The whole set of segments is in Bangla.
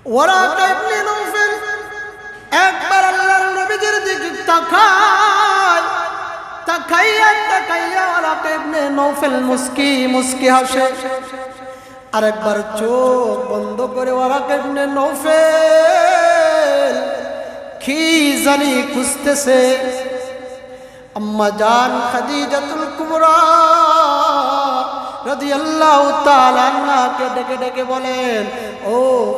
ওয়ারাকা ইবনে নওফল একবার আল্লাহর নবীর দিকে তাকায়, তাকাইয়া ওয়ারাকা ইবনে নওফল মুস্কি মুস্কি হাসে। আরেকবার চোখ বন্ধ করে ওয়ারাকা ইবনে নওফল কি জানি খুঁজতেছে। আম্মা জান খাদিজাতুল কুবরা রাদিয়াল্লাহু তাআলা আনহাকে ডেকে ডেকে বলেন, ও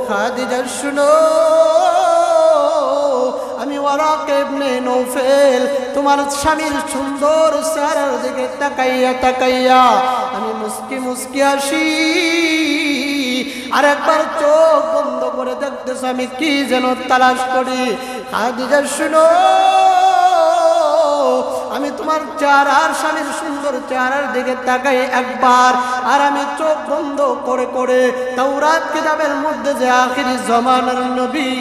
খাদিজা শুনো, আমি ওয়ারাকা ইবনে নওফল তোমার স্বামীর সুন্দর চেহারার দিকে তাকাইয়া আমি মুস্কি মুস্কি হাসি। আর একবার চোখ বন্ধ করে দেখতেছ আমি কি যেন তালাশ করি। খাদিজা শুনো, আমি তোমার চেহারার স্বামীর সুন্দর চেহারার দিকে তাকাই একবার, আর আমি চোখ বন্ধ করে করে তাওরাত কিতাবের মধ্যে যে আখিরি জামানার নবী,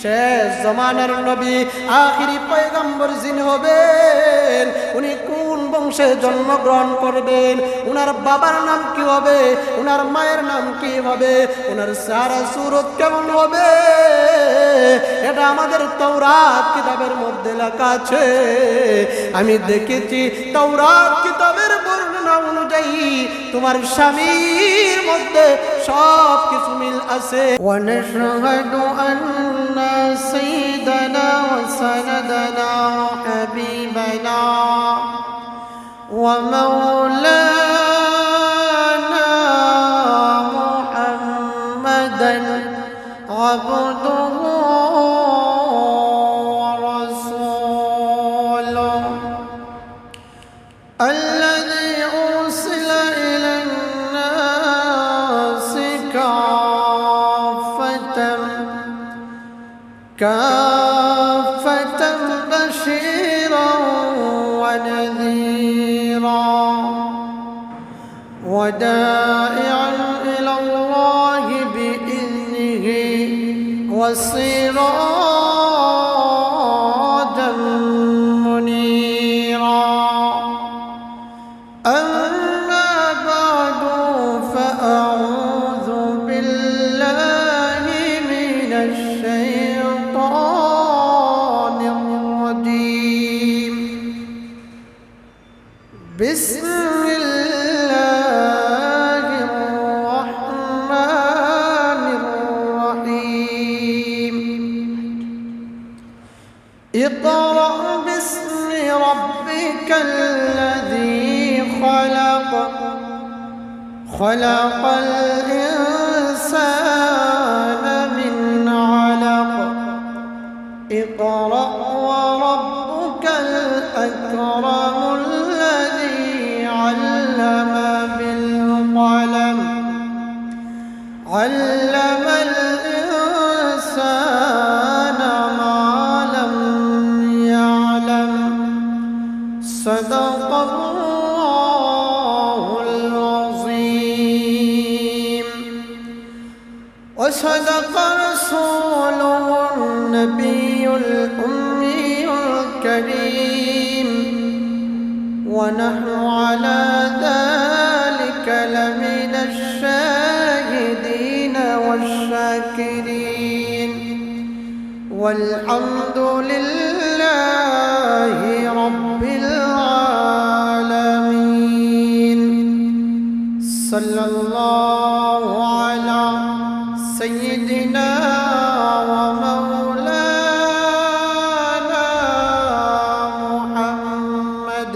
শেষ জামানার নবী, আখিরি পয়গম্বর যিনি হবেন, উনি কোন বংশে জন্মগ্রহণ করবেন, উনার বাবার নাম কি হবে, উনার মায়ের নাম কি হবে, উনার চেহারা সুরত কেমন হবে, এটা আমাদের তাওরাত কিতাবের মধ্যে লেখা আছে। আমি দেখেছি তাওরাত কিতাবের বর্ণনা অনুযায়ী তোমার স্বামীর মধ্যে সব কিছু মিল আছে। ওয়ানাশহাদু আন্না সাইয়্যিদানা ওয়া সানাদানা ওয়া হাবিবানা ওয়া মাওলানা মুহাম্মাদান আবদুহু ওয়া রাসূলুহু الذي أرسل إلى الناس كافة بشيرا ونذيرا وداعيا إلى الله بإذنه وسراجا منيرا. أما بعد فأعوذ بالله من الشيطان الرجيم. بسم الله الرحمن الرحيم. اقرأ باسم ربك الذي خلق الإنسان من علق. اقرأ وربك الأكرم الذي علم بالقلم علم الإنسان ما لم يعلم. صدق الله العظيم وصدق رسوله النبي الأمي الكريم ونحن على ذلك لمن الشاهدين والشاكرين والحمد لله رب العالمين. صلى الله على سيدنا ومولانا محمد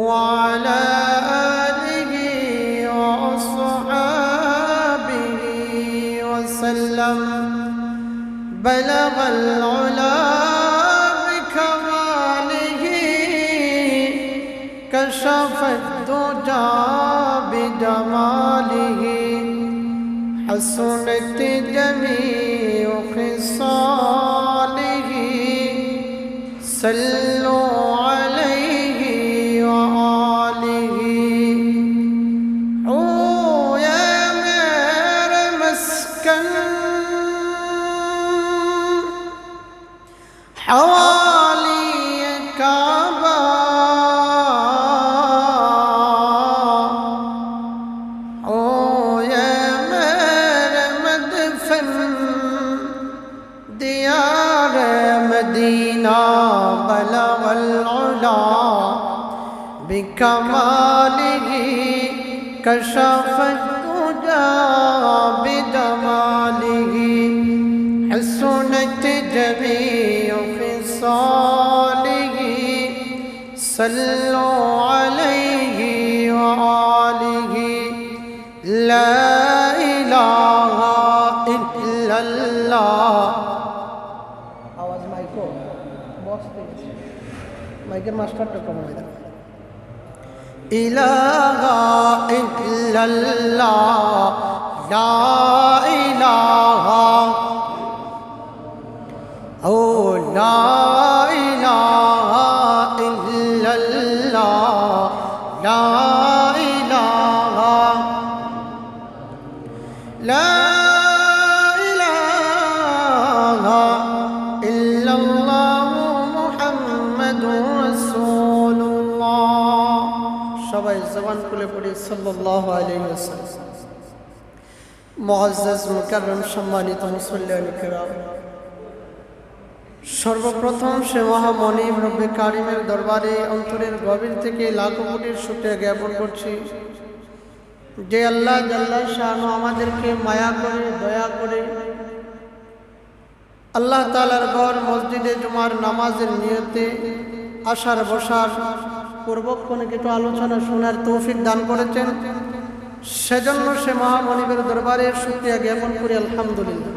وعلى آله وأصحابه وسلم. بلغ العلا بكماله كشف الدجى بجماله حسنت جميع خصاله. صلوا عليه وآله. يا میرے مسکن حوالی کعبہ بكماله كشف الدجى بجماله حسنت جميع خصاله صلوا عليه وآله لا إله إلا الله আওয়াজ মাইকো বসতে মাইকের মাস্টারটা কমাই দাও ইলাহা ইল্লাল্লাহ লা ইলাহা ও লা ইলাহা ইল্লাল্লাহ লা ইলাহা লা ইলাহা ইল্লাল্লাহ মুহাম্মাদুর রাসূলুল্লাহ সবাই জবান খুলে পড়ি সাল্লাল্লাহু আলাইহি ওয়াসাল্লাম মুআজ্জাজ মুকাররম সম্মানিত মুসল্লিয়ান কিরাম সর্বপ্রথম সে মহামনিব রব্বে কারিমের দরবারে অন্তরের গভীর থেকে লাখো কোটির শুকরিয়া জ্ঞাপন করছি যে আল্লাহ জাল্লা শানু আমাদেরকে মায়া করে দয়া করে আল্লাহ তাআলার ঘর মসজিদে জুমার নামাজের নিয়তে আসার বসার পূর্বক্ষণে কিছু আলোচনা শোনার তৌফিক দান করেছেন সেজন্য সে মহামনিবের দরবারে শুকরিয়া জ্ঞাপন করি আলহামদুলিল্লাহ।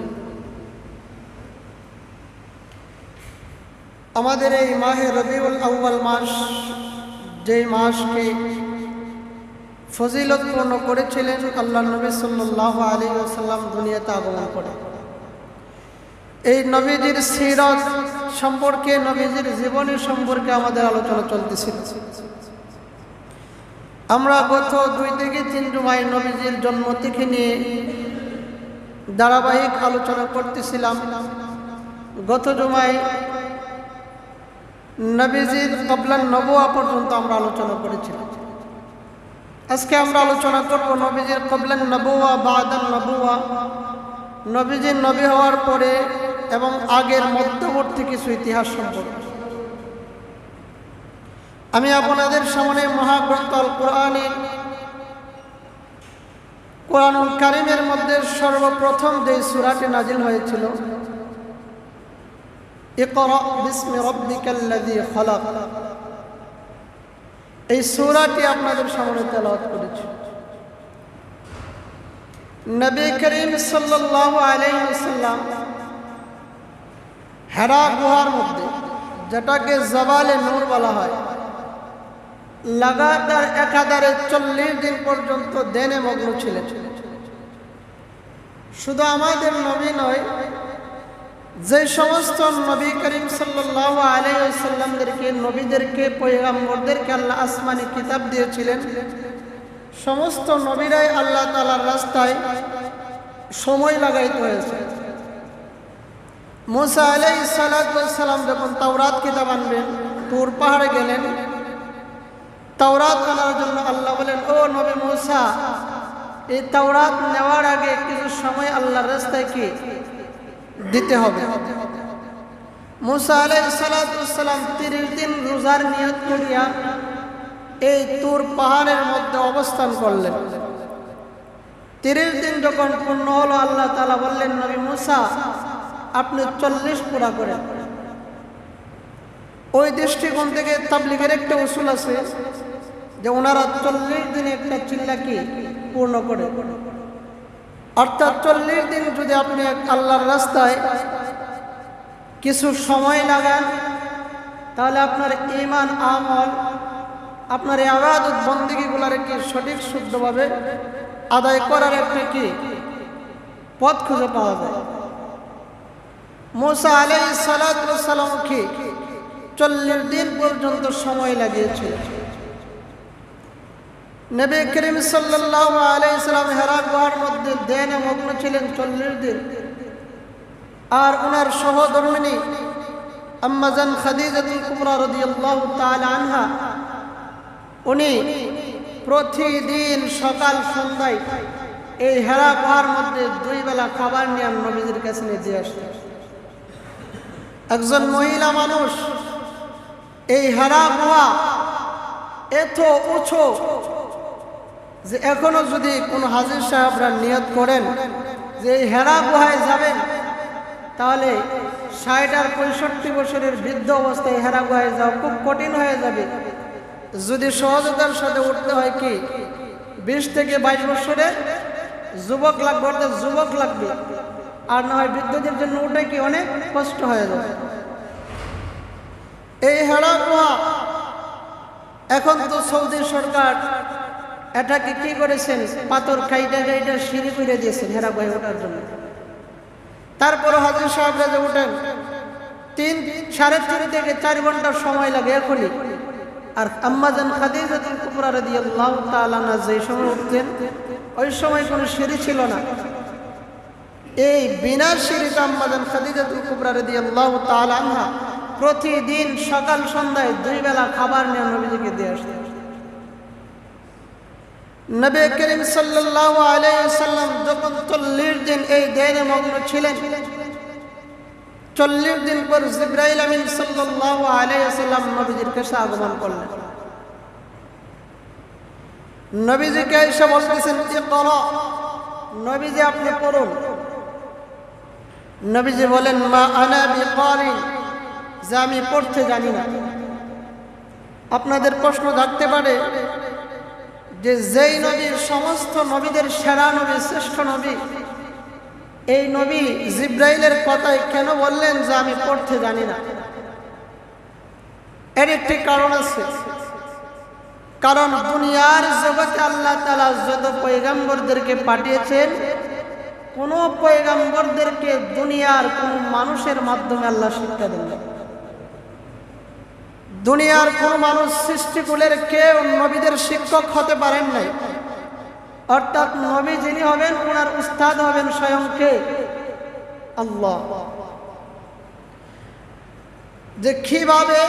আমাদের এই মাহে রবিউল আউয়াল মাস যেই মাসকে ফজিলতপূর্ণ করেছিলেন আল্লাহ নবী সাল্লাল্লাহু আলাইহি ওয়াসাল্লাম দুনিয়াতে আগমন করে এই নবীজির সিরাত সম্পর্কে নবীজির জীবনী সম্পর্কে আমাদের আলোচনা চলতেছিল। আমরা গত 2 থেকে 3 জুমায় নবীজির জন্ম থেকে নিয়ে ধারাবাহিক আলোচনা করতেছিলাম। গত জুমায় নবীজির কবলান নবুয়া পর্যন্ত আমরা আলোচনা করেছিলাম। আজকে আমরা আলোচনা করব নবীজির কবলান নবুয়া বাদান নবুয়া, নবীজির নবী হওয়ার পরে এবং আগের মধ্যবর্তী কিছু ইতিহাস সম্পর্কে। আমি আপনাদের সামনে মহাগ্রন্থ আল কোরআনুল কারীমের মধ্যে সর্বপ্রথম যে সূরাটি নাজিল হয়েছিল ইকরা বিসমি রাব্বিকাল্লাযী খলাক, এই সূরাটি আপনাদের সামনে তেলাওয়াত করেছি। নবী করিম সাল্লাল্লাহু আলাইহি ওয়াসাল্লাম হেরা গুহার মধ্যে, যেটাকে জবালে নূর বলা হয়, লাগাতার একাধারে 40 দিন পর্যন্ত ধ্যানে মগ্ন ছিলেন। শুধু আমাদের নবী নয়, যে সমস্ত নবী করিম সাল্লাল্লাহু আলাইহি ওয়াসাল্লামদেরকে, নবীদেরকে, পয়গম্বরদেরকে আল্লাহ আসমানি কিতাব দিয়েছিলেন, সমস্ত নবীরাই আল্লাহ তাআলার রাস্তায় সময় লাগাইতে হয়েছে। মুসা আলাইহিস সালাম যখন তাওরাত কিতাব আনবেন, তুর পাহাড়ে গেলেন, তাওরাত আনার জন্য আল্লাহ বলেন, ও নবী মুসা, এই তাওরাত নেওয়ার আগে কিছু সময় আল্লাহর রাস্তায় কি দিতে হবে। মুসা আলাইহিস সালাম 30 দিন রোজার নিয়ত করিয়া এই তুর পাহাড়ের মধ্যে অবস্থান করলেন। 30 দিন যখন পূর্ণ হলো, আল্লাহ তাআলা বললেন, নবী মুসা, আপনি 40 পুরা করেন। ওই দৃষ্টিকোণ থেকে তাবলীগের একটা উসুল আছে যে ওনারা 40 দিনে একটা চিল্লা কি পূর্ণ করে, অর্থাৎ 40 দিন যদি আপনি আল্লাহর রাস্তায় কিছু সময় লাগান, তাহলে আপনার ঈমান আমল, আপনার ইবাদত বন্দেগীগুলোর কি সঠিক শুদ্ধভাবে আদায় করার একটা কি পথ খুঁজে পাওয়া যায়। মুসা আলাইহিস সালাম কি 40 দিন পর্যন্ত সময় লাগিয়েছিল। নবী করিম সাল্লাল্লাহু আলাইহি সাল্লাম হেরা গুহার মধ্যে ধ্যানে মগ্ন ছিলেন 40 দিন। আর ওনার সহধর্মিণী আম্মা জান খাদিজাতুল কুবরা রাদিয়াল্লাহু তাআলা আনহা, উনি প্রতিদিন সকাল সন্ধ্যায় এই হেরা গুহার মধ্যে 2 বেলা খাবার নিয়ে নবীজির কাছে নিয়ে আসতেন। একজন মহিলা মানুষ এই হেরা গুহা এত উঁচু যে এখনো যদি কোনো হাজির সাহেবরা নিয়ত করেন যে এই হেরা গুহায় যাবেন, তাহলে ৬০ আর ৬৫ বছরের বৃদ্ধ অবস্থায় হেরা গুহায় যাওয়া খুব কঠিন হয়ে যাবে। যদি সহজতার সাথে উঠতে হয় কি ২০ থেকে ২২ বছরের যুবক লাগবে, অর্থাৎ যুবক লাগবে, আর না হয় বৃদ্ধদের জন্য উঠে কি অনেক কষ্ট হয়ে যাবে। এই হেরা গুহা এখন তো সৌদি সরকার এটাকে কি করেছেন, পাথর খাইটা খাইটা সিঁড়ি করে দিয়েছেন হেরা গুহায় ওঠার জন্য। তারপরে হাজির সাহেবরা যে উঠেন ৩, ৩.৫ থেকে ৪ ঘন্টার সময় লাগে এখনই। আর আম্মাজান খাদিজাতুল কুবরা রাদিয়াল্লাহু তাআলা আনহা যে সময় উঠতেন ওই সময় কোনো সিঁড়ি ছিল না। এই বিনা সিঁড়িতে আম্মাজান খাদিজাতুল কুবরা রাদিয়াল্লাহু তাআলা আনহা প্রতিদিন সকাল সন্ধ্যায় 2 বেলা খাবার নিয়ে নবীজিকে দিয়ে আসতেন। নবী করিম সাল্লাল্লাহু আলাইহি ওয়াসাল্লাম যখন 40 দিন এই ধ্যানে মগ্ন ছিলেন, 40 দিন পর জিবরাইল আমিন সাল্লাল্লাহু আলাইহি ওয়াসাল্লাম নবীজির কাছে আগমন করলেন। নবীজিকে এসে বলতেছেন ইকরা, নবীজি আপনি পড়ুন। নবীজি বলেন মা আনা বিকারি, যে আমি পড়তে জানি না। আপনাদের প্রশ্ন থাকতে পারে যে যেই নবী সমস্ত নবীদের সেরা নবী, শ্রেষ্ঠ নবী, এই নবী জিবরাইলের কথায় কেন বললেন যে আমি পড়তে জানি না? এর একটি কারণ আছে। কারণ দুনিয়ার জগতে আল্লাহ তাআলা যত পয়গম্বরদেরকে পাঠিয়েছেন, কোন পয়গম্বরদেরকে দুনিয়ার কোন মানুষের মাধ্যমে আল্লাহ শিক্ষা দেন না। দুনিয়ার কোন মানুষ সৃষ্টিকুলের কেউ নবীদের শিক্ষক হতে পারেন নাই। অর্থাৎ নবী যিনি হবেন ওনার উস্তাদ হবেন স্বয়ং কে? আল্লাহ। যে কিভাবে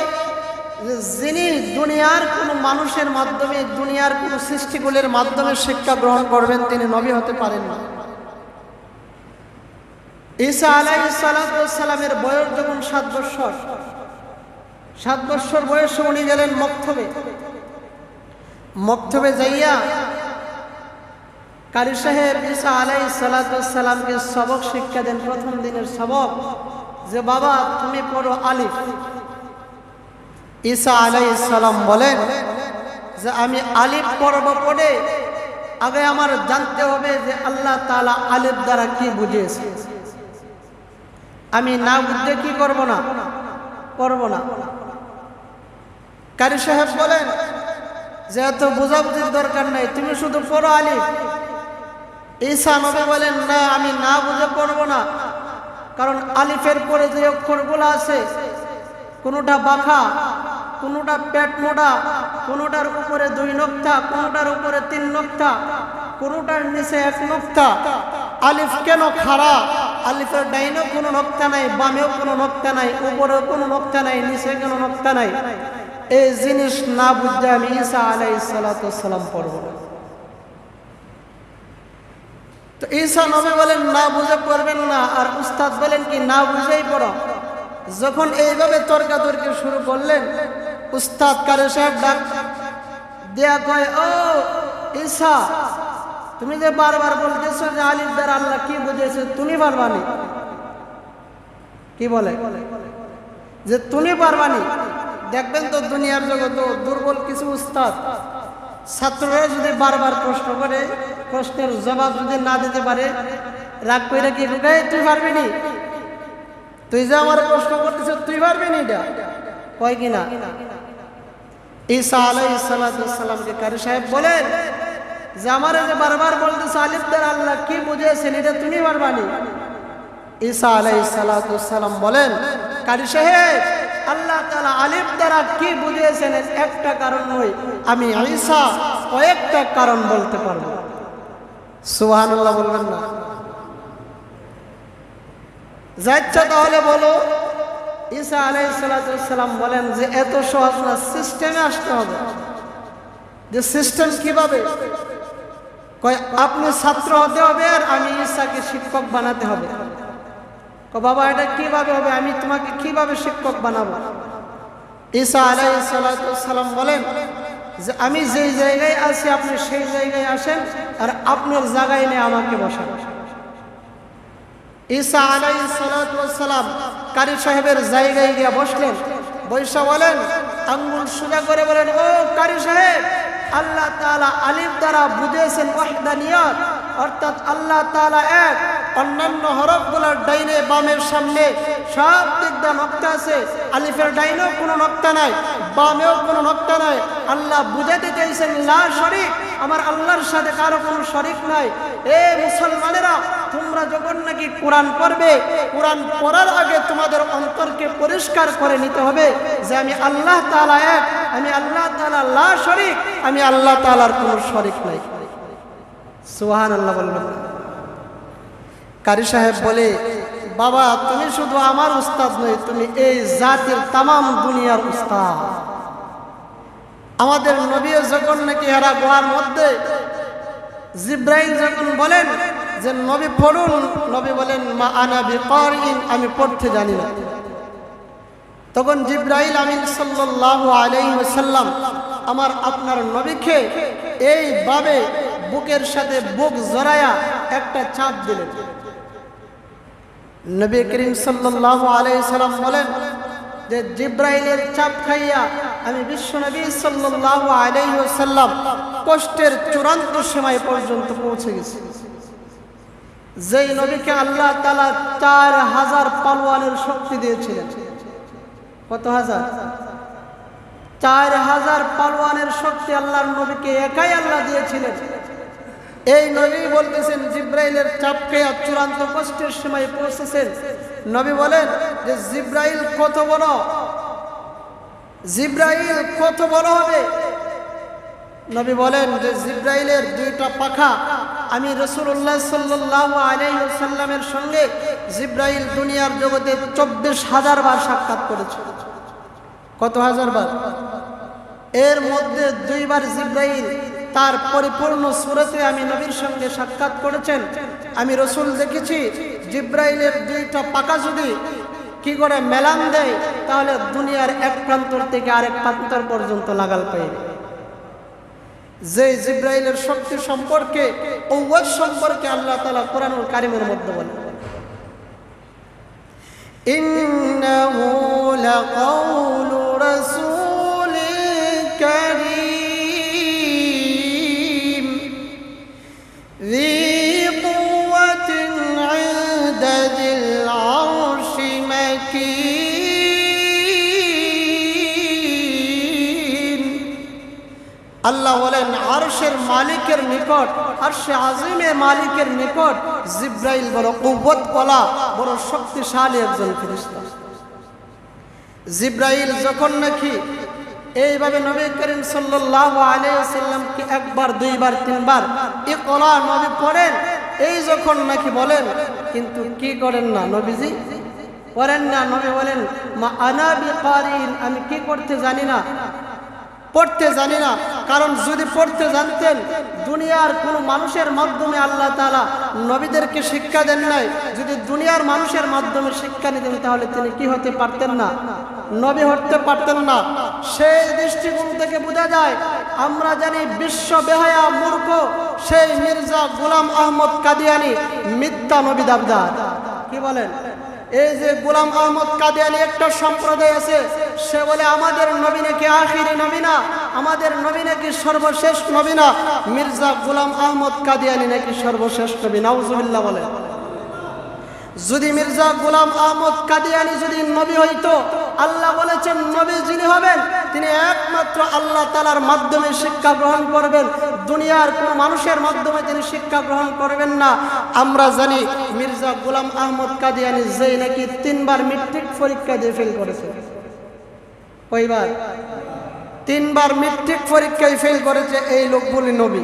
যিনি দুনিয়ার কোন মানুষের মাধ্যমে, দুনিয়ার কোন সৃষ্টিকুলের মাধ্যমে শিক্ষা গ্রহণ করবেন তিনি নবী হতে পারেন না। ঈসা আলাইহিস সালামের বয়স যখন 7 বছর, 7 বছর বয়সে উনি গেলেন মক্তবে। মক্তবে যাইয়া কারি সাহেব ঈসা আলাইহিস সালামকে সবক শিক্ষা দেন। প্রথম দিনের সবক যে বাবা তুমি পড়ো আলিফ। ঈসা আলাইহিস সালাম বলেন যে আমি আলিফ পড়ব, পড়ে আগে আমার জানতে হবে যে আল্লাহ তাআলা আলিফ দ্বারা কি বুঝিয়েছে। আমি না বুঝতে কি করব না, করব না। কারি সাহেব বলেন যে এত বোঝাবুঝির দরকার নাই, তুমি শুধু পড়ো আলিফ। ঈসা নবী বলেন না, আমি না বুঝে পড়ব না, কারণ আলিফের পরে যে অক্ষরগুলো আছে কোনোটা বাঁকা, কোনোটা পেট মোটা, কোনোটার উপরে 2 নক্তা, কোনোটার উপরে 3 নক্তা, কোনোটার নিচে 1 নক্তা। আলিফ কেন খাড়া? আলিফের ডাইনেও কোনো নক্তা নাই, বামেও কোনো নক্তা নাই, উপরেও কোনো নক্তা নাই, নিচে কোনো নক্তা নাই। এই জিনিস না বুঝতে আমি ঈসা আলাইহিস সালাম পড়ব না। তো ঈসা নবী বলেন না বুঝে পড়বেন না, আর উস্তাদ বলেন কি না বুঝেই পড়ো। যখন এইভাবে তর্কাতর্কি শুরু করলেন, উস্তাদ কারি সাহেব ডাক দেয়া কয়, ও ঈসা, তুমি যে বারবার বলতেছো যে আলিফ দ্বারা আল্লাহ কি বুঝিয়েছে, তুমি পারবানি? কি বলে যে তুমি পারবানি? দেখবেন তো দুনিয়ার জগতে দুর্বল কিছু উস্তাদ, ছাত্ররা যদি বারবার প্রশ্ন করে, প্রশ্নের জবাব যদি না দিতে পারে, রাগ কইরা কি লুকায় তুই পারবি নি? তুই যে আমার প্রশ্ন করতেছ তুই পারবি নি? এটা কয় কিনা? ঈসা আলাইহিস সালামকে কারি সাহেব বলেন যে আমারে যে বারবার বলতেছ আলিফ দ্বারা আল্লাহ কি বুঝিয়েছেন, এটা তুমি পারবানি? ঈসা আলাইহিস সালাম বলেন কারি সাহেব, আল্লাহ তাআলা আলিফ দ্বারা কি বুঝিয়েছেন একটা কারণ নয়, আমি ঈসা কয়েকটা কারণ বলতে পারবো। সুবহানাল্লাহ বলবেন না? যাচ্ছা তাহলে বলো। ঈসা আলাইহিস সালাম বলেন যে এত সহজ না, সিস্টেমে আসতে হবে। যে সিস্টেম কিভাবে? কয় আপনি ছাত্র হতে হবে আর আমি ঈসাকে শিক্ষক বানাতে হবে। বাবা এটা কিভাবে হবে? আমি তোমাকে কিভাবে শিক্ষক বানাবো? ঈসা আলাইহিস সালাম বলেন যে আমি যেই জায়গায় আছি আপনি সেই জায়গায় আসেন আর আপনার জায়গায় নিয়ে আমাকে বসান। ঈসা আলাইহিস সালাতু ওয়াস সালাম কারি সাহেবের জায়গায় গিয়ে বসলেন। বৈশা বলেন, আঙ্গুল সোজা করে বলেন, ও কারি সাহেব, আল্লাহ তাআলা আলিফ দ্বারা বুঝিয়েছেন ওয়াহদানিয়ত, অর্থাৎ আল্লাহ তাআলা এক। অন্যান্য হরফগুলোর ডাইনে বামের সামনে সব দিক দিয়ে নক্তা আছে, আলিফের ডাইনেও কোনো নক্তা নাই, বামেও কোনো নক্তা নাই। আল্লাহ বুঝাতে চাইছেন লা শরীক, আমার আল্লাহর সাথে কারো কোনো শরীক নাই। এ মুসলমানেরা, তোমরা যখন নাকি কোরআন পড়বে, কোরআন পড়ার আগে তোমাদের অন্তরকে পরিষ্কার করে নিতে হবে যে আমি আল্লাহ তাআলা এক, আমি আল্লাহ তাআলা লা শরীক, আমি আল্লাহ তাআলার কোনো শরীক নাই। সুবহানাল্লাহ বলবেন। কারি সাহেব বলে, বাবা তুমি শুধু আমার উস্তাদ নয়, তুমি এই জাতির তামাম দুনিয়ার উস্তাদ। আমাদের নবী যখন নাকি হেরা গুহার মধ্যে জিব্রাইল যখন বলেন যে নবী পড়ুন, নবী বলেন মা আনা বিকারিন, আমি পড়তে জানি না। তখন জিব্রাইল আমিন সাল্লাল্লাহু আলাইহি ওয়াসাল্লাম আমার আপনার নবীকে এইভাবে বুকের সাথে বুক জড়ায়া একটা চাপ দিলেন। নবী করিম সাল্লাল্লাহু আলাইহি সাল্লাম বলেন যে জিব্রাইলের চাপ খাইয়া আমি বিশ্বনবী সাল্লাল্লাহু আলাইহি ওয়াসাল্লাম কষ্টের চূড়ান্ত সীমায় পর্যন্ত পৌঁছে গেছি। যেই নবীকে আল্লাহ তাআলা 4000 পালোয়ানের শক্তি দিয়েছিলেন। কত হাজার? 4000 পালোয়ানের শক্তি আল্লাহর নবীকে একাই আল্লাহ দিয়েছিলেন। এই নবী বলতেছেন জিব্রাইলের চাপ খেয়ে চূড়ান্ত কষ্টের সীমায় পৌঁছেছেন। নবী বলেন যে জিব্রাইল কত বড়, জিব্রাইল কত বড় হবে। নবী বলেন যে জিব্রাইলের দুইটা পাখা। আমি রাসূলুল্লাহ সাল্লাল্লাহু আলাইহি ওয়াসাল্লামের সঙ্গে জিব্রাইল দুনিয়ার জগতে 24000 বার সাক্ষাৎ করেছে। কত হাজার বার? এর মধ্যে 2 বার জিব্রাইল তার পরিপূর্ণ সূরতে আমি নবীর সঙ্গে সাক্ষাৎ করেছেন। আমি রাসূল দেখেছি জিব্রাইলের দুইটা পাখা যদি কি করে মেলান দেয় তাহলে দুনিয়ার এক প্রান্তর থেকে আরেক প্রান্তর পর্যন্ত লাগাল পাইবে। যে জিব্রাইলের শক্তি সম্পর্কে, কওয়াত সম্পর্কে আল্লাহ তাআলা কোরআনুল কারীমের মধ্যে বলেন, ইন্নাহু লাকাউলু রাসূলিন কারীম যী কুওয়াতিন ইনদা যিল আরশি মাকিন। আল্লাহ বলেন আরশের মালিকের নিকট, আরশে আজিমের মালিকের নিকট জিব্রাইল বড় কুওয়াত ওয়ালা, বড় শক্তিশালী একজন ফেরেশতা। জিব্রাইল যখন নাকি এইভাবে নবী করিম সাল্লাল্লাহু আলাইহি ওয়াসাল্লামকে একবার, দুইবার, তিনবার ইকরা নবী পড়েন, এই যখন নাকি বলেন, কিন্তু কি করেন না নবীজি, পড়েন না। নবী বলেন মা আনা বিকারিন, আমি কি করতে জানি না, পড়তে জানি না। কারণ যদি পড়তে জানতেন, দুনিয়ার কোনো মানুষের মাধ্যমে আল্লাহ তাআলা নবীদেরকে শিক্ষা দেন নাই, যদি দুনিয়ার মানুষের মাধ্যমে শিক্ষা নিতেন তাহলে তিনি কি হতে পারতেন না, নবী হতে পারতেন না। সেই দৃষ্টিকোণ থেকে বোঝা যায়, আমরা জানি বিশ্ব বেহায়া মূর্খ সেই মির্জা গোলাম আহমদ কাদিয়ানি মিথ্যা নবী দাবদার। কি বলেন? এই যে গোলাম আহমদ কাদিয়ানি একটা সম্প্রদায় আছে, সে বলে আমাদের নবী নাকি আখিরি নবী না, আমাদের নবী নাকি সর্বশেষ নবী না, মির্জা গোলাম আহমদ কাদিয়ানি নাকি সর্বশেষ নবী। নাউজুবিল্লাহ বলে। যদি মির্জা গোলাম আহমদ কাদিয়ানি যদি নবী হইতো, আল্লাহ বলেছেন নবী যিনি হবেন তিনি একমাত্র আল্লাহ তাআলার মাধ্যমে শিক্ষা গ্রহণ করবেন, দুনিয়ার কোন মানুষের মাধ্যমে তিনি শিক্ষা গ্রহণ করবেন না। আমরা জানি মির্জা গোলাম আহমদ কাদিয়ানি যে নাকি 3 বার মেট্রিক পরীক্ষা দিয়ে ফেল করেছে। কয়বার? 3 বার মেট্রিক পরীক্ষায় ফেল করেছে এই লোকগুলি নবী।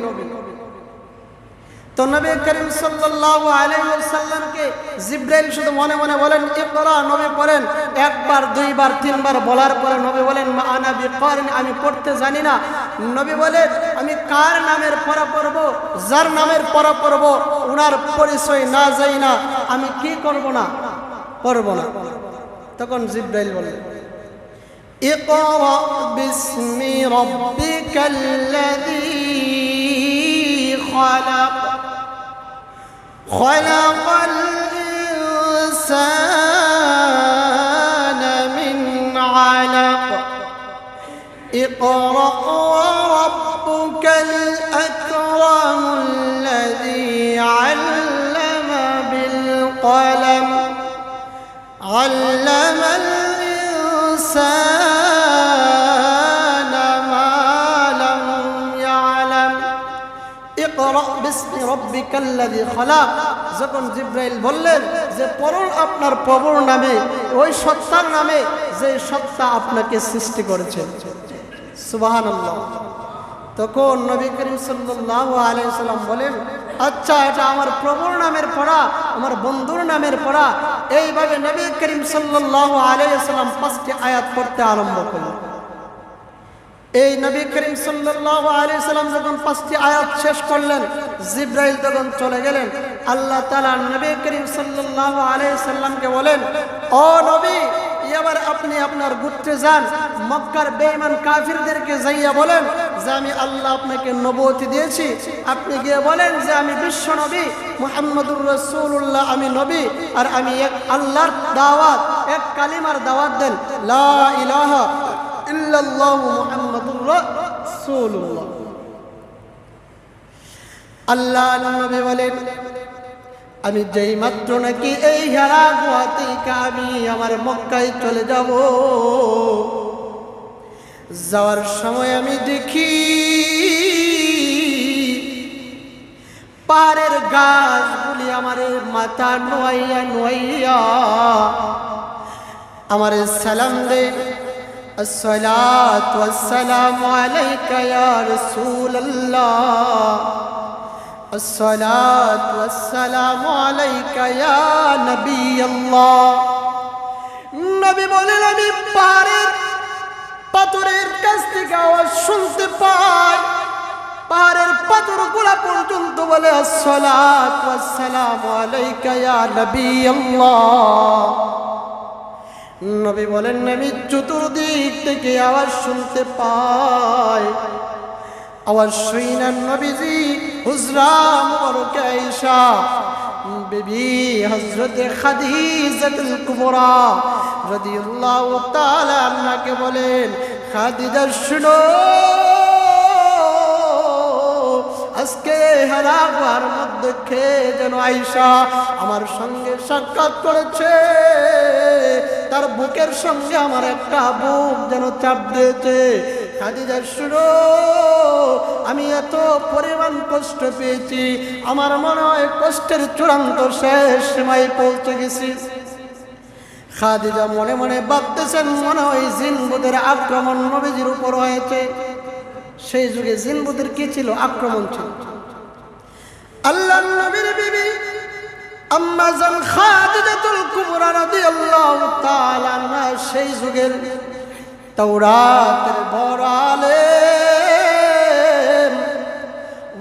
তো নবী করিম সাল্লাল্লাহু আলাইহি ওয়াসাল্লামকে জিব্রাইল শুধু মনে মনে বলেন ইকরা, নবী পড়েন। একবার, দুইবার, তিনবার বলার পরে নবী বলেন মা আনা বিকারিন, আমি পড়তে জানি না। নবী বলেন আমি কার নামের পড়া পড়ব, যার নামের পড়া পড়ব উনার পরিচয় না যাই না, আমি কি করব না, পড়ব না। তখন জিব্রাইল বলেন ইকরা বিসমি রাব্বিক الذي خلق خلق الإنسان من علق اقرأ وربك الأكرم الذي علم بالقلم علم الإنسان ما لم يعلم اقرأ باسم ربك الذي خلق যখন জিবরাইল বললেন যে পড়ুন আপনার প্রভুর নামে, ওই সত্তার নামে যে সত্তা আপনাকে সৃষ্টি করেছেন। সুবহানাল্লাহ। তখন নবী করিম সাল্লাল্লাহু আলাইহি সাল্লাম বলেন, আচ্ছা এটা আমার প্রভুর নামের পড়া, আমার বন্ধুর নামের পড়া। এইভাবে নবী করিম সাল্লাল্লাহু আলাইহি সাল্লাম 5টি আয়াত পড়তে আরম্ভ করলেন। এই নবী করিম সাল্লাল্লাহু আলাইহি সাল্লাম যখন 5টি আয়াত শেষ করলেন, জিবরাইল তখন চলে গেলেন। আল্লাহ তাআলা নবী করিম সাল্লাল্লাহু আলাইহি সাল্লামকে বলেন, ও নবী, এবার আপনি আপনার গোত্রে যান, মক্কার বেঈমান কাফিরদেরকে যাইয়া বলেন যে আমি আল্লাহ আপনাকে নবুয়তি দিয়েছি। আপনি গিয়ে বলেন যে আমি বিশ্ব নবী মুহাম্মদুর রাসূলুল্লাহ, আমি নবী, আর আমি এক আল্লাহর দাওয়াত, এক কালিমার দাওয়াত দেন, লা ইলাহা ইল্লাল্লাহু মুহাম্মাদুর রাসূলুল্লাহ। আল্লাহ নবী বলেন, আমি যেই মাত্র নাকি এই হেরা গুহা থেকে আমি আমার মক্কায় চলে যাব, যাওয়ার সময় আমি দেখি পাহাড়ের গাছগুলি আমার মাথা নোয়াইয়া নোয়াইয়া আমার সালাম দে, আসসালাতু ওয়াসসালামু আলাইকা ইয়া রাসূলুল্লাহ, আসসালাতু ওয়াসসালামু আলাইকা ইয়া নবী আল্লাহ। নবী বলেন, আমি পাহাড়ের পাথরের কাছ থেকে আওয়াজ শুনতে পাই, পাহাড়ের পাথরগুলা পর্যন্ত বলে আসসালাতু ওয়াসসালামু আলাইকা ইয়া নবী আল্লাহ। নবী বলেন, আমি চতুর্দিক থেকে আওয়াজ শুনতে পাই। আওয়াজ শুনে নবীজি হুজরা মুবারক আয়েশা বিবি হযরত খাদিজাতুল কুবরা রাদিয়াল্লাহু তাআলা আনহাকে বলেন, খাদিজা শুনো, আজকে হেরা গুহার মধ্যে কে যেন আয়েশা আমার সঙ্গে সাক্ষাৎ করেছে, তার বুকের সঙ্গে আমার একটা বুক যেন চাপ দিয়েছে। খাদিজা শুনো, আমি এত পরিমাণ কষ্ট পেয়েছি, আমার মনে হয় কষ্টের চূড়ান্ত শেষ সীমায় পৌঁছে গেছি। খাদিজা মনে মনে ভাবতেছেন, মনে হয় জিনবুদের আক্রমণ নবীজির উপর হয়েছে। সেই যুগে জিনবুদের কি ছিল? আক্রমণ ছিল। আল্লাহর নবীর বিবি আম্মা জান খাদিজাতুল কুবরা রাদিয়াল্লাহু তাআলা আনহা সেই যুগের তাওরাতের বড় আলেম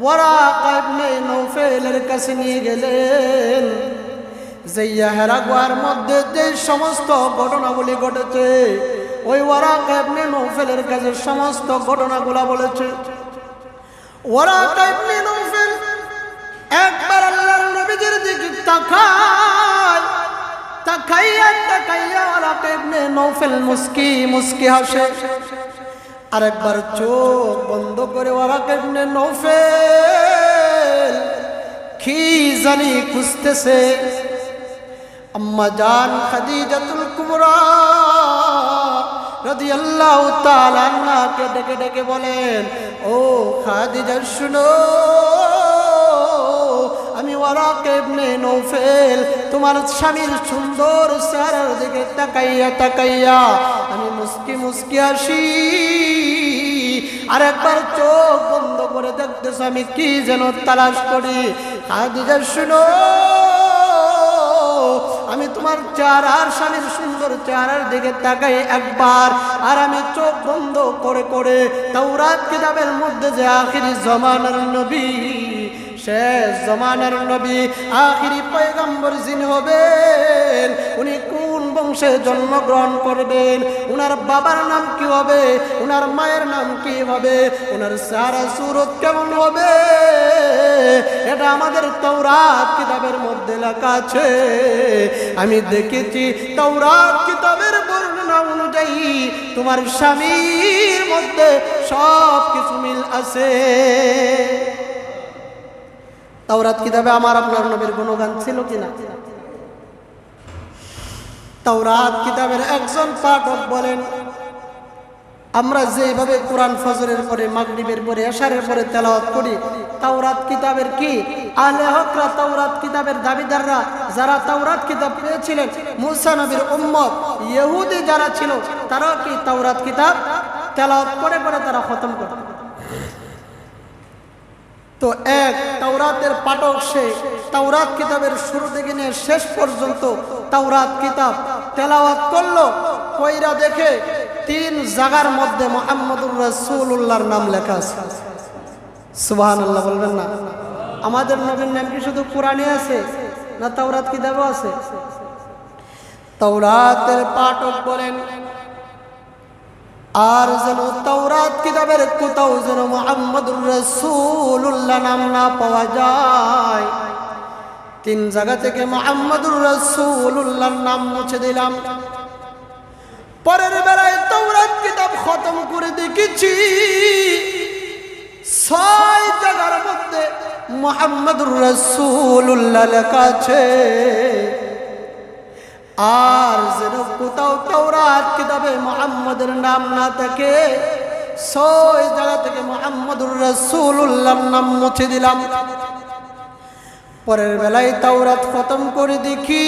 ওয়ারাকা ইবনে নওফেলের কাছে নিয়ে গেলেন। যে হেরা গুহার মধ্যে যে সমস্ত ঘটনাগুলি ঘটেছে, ওই ওয়ারাকা ইবনে নওফেলের কাছে সমস্ত ঘটনাগুলো বলেছে। ওয়ারাকা ইবনে নওফেল একবার আল্লাহর নবীজির দিকে তাকায়, তাকাইয়া তাকাইয়া ওয়ারাকা ইবনে নওফেল মুস্কি মুস্কি হাসে। আরেকবার চোখ বন্ধ করে ওয়ারাকা ইবনে নওফেল কি জানি খুঁজতেছে। আম্মা জান খাদিজাতুল কুবরা রাদিয়াল্লাহু তাআলা আনহাকে ডেকে ডেকে বলেন, ও খাদিজা শুনো, আমি ওয়ারাকা ইবনে নওফেল তোমার স্বামীর সুন্দর চেহারার দিকে তাকাইয়া তাকাইয়া আমি মুস্কি মুস্কি আসি। আর একবার চোখ বন্ধ করে দেখতেছ আমি কি যেন তালাশ করি। খাদিজা শুনো, আমি তোমার চেহারার স্বামীর সুন্দর চেহারার দিকে তাকাই একবার, আর আমি চোখ বন্ধ করে করে তাওরাত কিতাবের মধ্যে যে আখিরি জামানার নবী, শেষ জামানার নবী, আখিরি পয়গম্বর যিনি হবেন, উনি কোন বংশে জন্মগ্রহণ করবেন, উনার বাবার নাম কি হবে, উনার মায়ের নাম কি হবে, উনার চেহারা সুরত কেমন হবে, এটা আমাদের তাওরাত কিতাবের মধ্যে লেখা আছে। আমি দেখেছি তাওরাত কিতাবের বর্ণনা অনুযায়ী তোমার স্বামীর মধ্যে সব কিছু মিল আছে। তাওরাত কিতাবে আমার আপনার নবীর গুণগান ছিল কিনা? তাওরাত কিতাবের একজন পাঠক বলেন, আমরা যেভাবে কোরআন ফজরের পরে, মাগরিবের পরে, এশারের পরে তেলাওয়াত করি, তাওরাত কিতাবের কি আহলে হকরা, তাওরাত কিতাবের দাবিদাররা, যারা তাওরাত কিতাব পেয়েছিলেন, মুসা নবীর উম্মত ইহুদি যারা ছিল, তারাও কি তাওরাত কিতাব তেলাওয়াত করে করে তারা খতম করে। তো এক তাওরাতের পাঠক, সে তাওরাত কিতাবের শুরু থেকে নিয়ে শেষ পর্যন্ত তাওরাত কিতাব তেলাওয়াত করলো, কইরা দেখে 3 জায়গার মধ্যে মুহাম্মদুর রাসূলুল্লাহর নাম লেখা আছে। সুবহানাল্লাহ বলবেন না? আমাদের নবীর নাম কি শুধু কোরআনে আছে না তাওরাত কিতাবেও আছে? তাওরাতের পাঠক বলেন, আর যেন তাওরাত কিতাবের কোথাও যেন মুহাম্মদুর রাসূলুল্লাহ নাম না পাওয়া যায়। 3 জায়গা থেকে মুহাম্মদুর রাসূলুল্লাহর নাম মুছে দিলাম। পরের বেলায় তাওরাত কিতাব খতম করে দেখেছি 6 জায়গার মধ্যে মুহাম্মদুর রাসূলুল্লাহ লেখা আছে। আর যেন কোথাও তাওরাত কিতাবে মুহাম্মদের নাম না থাকে, 6 জায়গা থেকে মুহাম্মদুর রাসূলুল্লাহর নাম মুছে দিলাম। পরের বেলায় তাওরাত খতম করে দেখি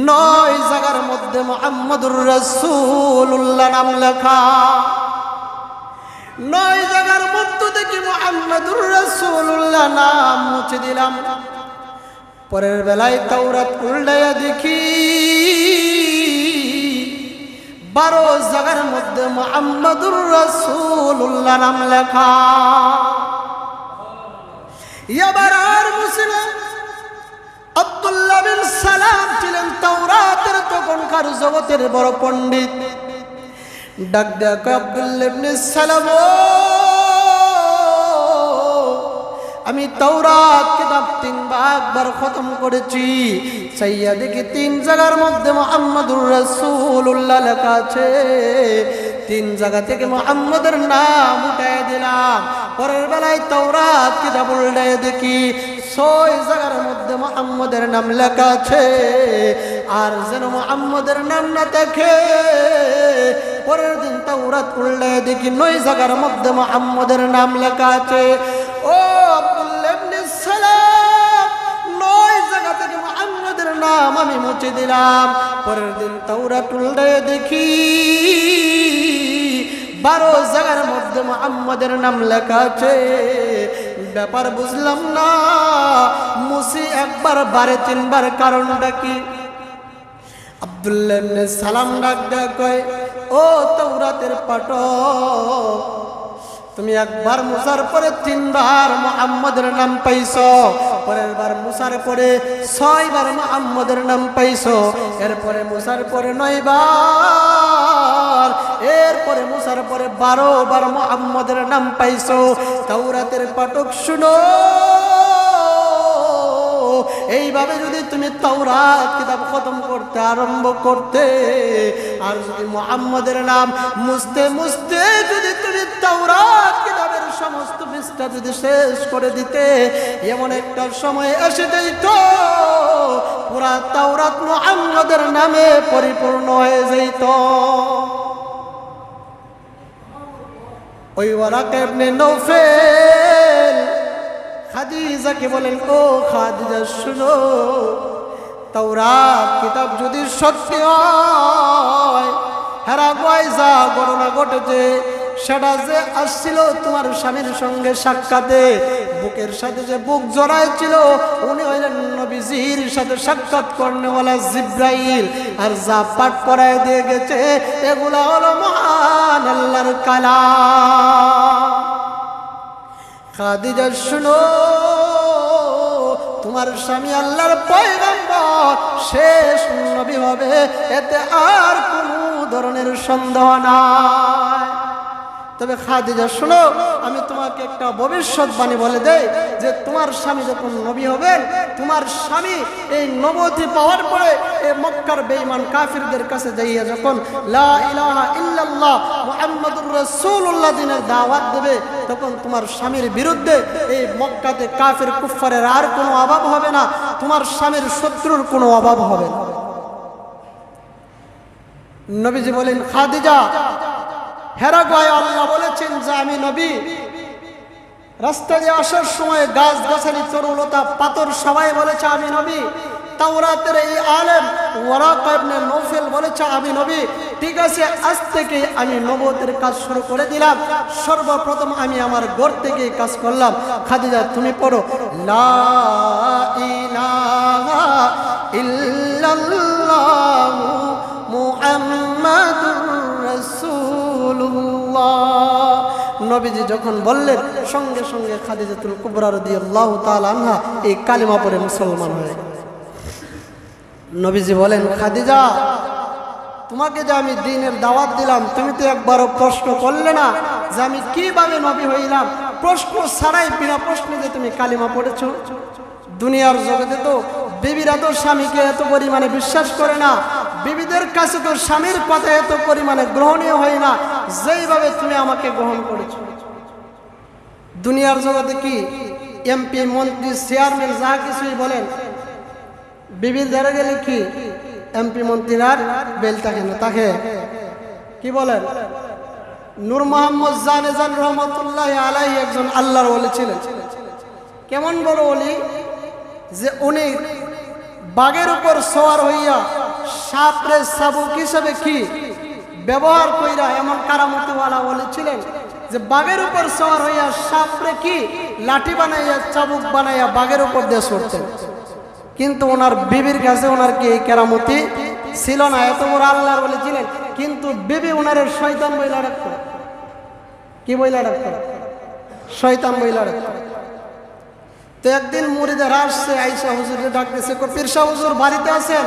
9 জায়গার মধ্যে মুহাম্মদুর রাসূলুল্লাহ নাম লেখা। 9 জায়গার মধ্যে দেখি মুহাম্মদুর রাসূলুল্লাহ নাম মুছে দিলাম। পরের বেলায় তাওরাত উল্টাইয়া দেখি 12 জায়গার মধ্যে মুহাম্মদুর রাসূলুল্লাহ নাম লেখা। এবার আর মুসলিম আব্দুল্লাহ বিন সালাম ছিলেন তাওরাতের তখনকার জগতের বড় পণ্ডিত। ডাক ডাক আব্দুল্লাহ ইবনে সালাম, আমি তাওরাত কিতাব 3 বার খতম করেছি, চাইয়া দেখি 3 জায়গার মধ্যে মুহাম্মদুর রাসূলুল্লাহ লেখা আছে। 3 জায়গা থেকে মুহাম্মদের নাম উঠায় দিলাম। পরের বেলায় তাওরাত কিতাব উল্টায় দেখি 6 জায়গার মধ্যে মুহাম্মদের নাম লেখা আছে। আর যেন মুহাম্মদের নাম না থাকে, পরের দিন তাওরাত উল্টায় দেখি 9 জায়গার মধ্যে মুহাম্মদের নাম লেখা আছে। ও আব্দুল্লাহ ইবনে সালাম, 9 জায়গা থেকে মুহাম্মদের নাম আমি মুছে দিলাম। পরের দিন তাওরাত উল্টায় দেখি 12 জায়গার মধ্যে মুহাম্মদের নাম লেখা আছে। ব্যাপার বুঝলাম না, মুছি একবার বারে 3 বার, কারণটা কি? আব্দুল্লাহ ইবনে সালাম ডাক ডাক কয়, ও তাওরাতের পাঠক, তুমি একবার মুসার পরে 3 বার মুহাম্মদের নাম পাইছো, পরের বার মুসার পরে 6 বার মুহাম্মদের নাম পাইছো, এরপরে মুসার পরে 9 বার, এরপরে মুসার পরে 12 বার মুহাম্মদের নাম পাইছো। তাওরাতের পাঠক শুনো, এইভাবে যদি তুমি তাওরাত কিতাব খতম করতে আরম্ভ করতে, আর যদি মুহাম্মদের নাম মুছতে মুছতে যদি তুমি তাওরাত কিতাবের সমস্ত পৃষ্ঠা যদি শেষ করে দিতে, এমন একটা সময় এসে যেত পুরা তাওরাত মুহাম্মদের নামে পরিপূর্ণ হয়ে যেত। ওই ওয়ারাকা ইবনে নওফেল খাদিজাকে বলেন, ও খাদিজা শুনো, তাওরাত কিতাব যদি সত্যি হয়, হেরা যা ঘটনা ঘটেছে সেটা যে আসছিল তোমার স্বামীর সঙ্গে সাক্ষাতে, বুকের সাথে যে বুক জড়াইছিল, উনি হইলেন নবীজির সাথে সাক্ষাৎ করনেওয়ালা জিব্রাইল, আর যা পাঠ করায় দিয়ে গেছে এগুলা হলো মহান আল্লাহর কালাম। খাদিজা শুনো, তোমার তোমার স্বামী আল্লাহর পয়গম্বর শেষ নবী হবে, এতে আর কোনো ধরনের সন্দেহ নাই। তবে খাদিজা শোনো, আমি তোমাকে একটা ভবিষ্যৎবাণী বলে দেই যে তোমার স্বামী যখন নবী হবেন, তোমার স্বামী এই নবুয়ত পাওয়ার পরে এই মক্কার বেঈমান কাফিরদের কাছে যাইয়া যখন লা ইলাহা ইল্লাল্লাহ মুহাম্মাদুর রাসূলুল্লাহ দিনের দাওয়াত দেবে, তখন তোমার স্বামীর বিরুদ্ধে এই মক্কাতে কাফির কুফফারের আর কোনো অভাব হবে না, তোমার স্বামীর শত্রুর কোনো অভাব হবে না। নবীজি বলেন, খাদিজা হেরা গায়ে আল্লাহ বলেছেন যে আমি নবী। রাস্তা দিয়ে আসার সময় গাছ গাছালি তরুলতা পাথর সবাই বলেছে আমি নবী। তাওরাতের এই আলেম ওয়ারাকা ইবনে নওফেল বলেছে আমি নবী। ঠিক আছে, আজ থেকে আমি নবুয়তের কাজ শুরু করে দিলাম। সর্বপ্রথম আমি আমার ঘর থেকে কাজ করলাম। খাদিজা তুমি পড়ো লা ইলাহা ইল্লাল্লাহু মুহাম্মাদুর রাসূলুল্লাহ। নবীজি যখন বললেন, সঙ্গে সঙ্গে খাদিজাতুল কুবরা রাদিয়াল্লাহু তাআলা আনহা এই কালিমা পড়ে মুসলমান হয়ে গেলেন। নবীজি বলেন, খাদিজা তোমাকে যে আমি দ্বীনের দাওয়াত দিলাম, তুমি তো একবারও প্রশ্ন করলে না যে আমি কিভাবে নবী হইলাম। প্রশ্ন ছাড়াই বিনা প্রশ্নে যে তুমি কালিমা পড়েছ। দুনিয়ার জগতে তো বিবিরা তো স্বামীকে এত পরিমাণে বিশ্বাস করে না, বিবিদের কাছে তো স্বামীর কথা এত পরিমাণে গ্রহণীয় হয় না যেইভাবে তুমি আমাকে গ্রহণ করেছো। দুনিয়ার জগতে কি এমপি মন্ত্রী চেয়ারম্যান যা কিছুই বলেন, বিবির ধরে গেলে কি এমপি মন্ত্রীর আর বেল থাকে না, তাকে কি বলেন? নূর মোহাম্মদ জানেজান রহমতুল্লাহ আলাইহি একজন আল্লাহর ওলি ছিলেন। কেমন বড় ওলি যে উনি বাঘের উপর সওয়ার হইয়া সাপরে চাবুক হিসেবে কি ব্যবহার কইরা এমন কারামতিওয়ালা ওলি ছিলেন যে বাঘের উপর সওয়ার হইয়া সাপরে কি লাঠি বানাইয়া চাবুক বানাইয়া বাঘের উপর দিয়ে ছুটতেন। কিন্তু ওনার বিবির কাছে ওনার কি এই কেরামতি ছিল না, এত বড় আল্লাহর ওলি ছিলেন, কিন্তু বিবি ওনার শয়তান বইলা রাখত। কি বইলা রাখত? শয়তান বইলা রাখত। তো একদিন মুরিদেরা আসছে, আয়েশা হুজুরকে ডাকতেছে, পীর সাহেব হুজুর বাড়িতে আছেন?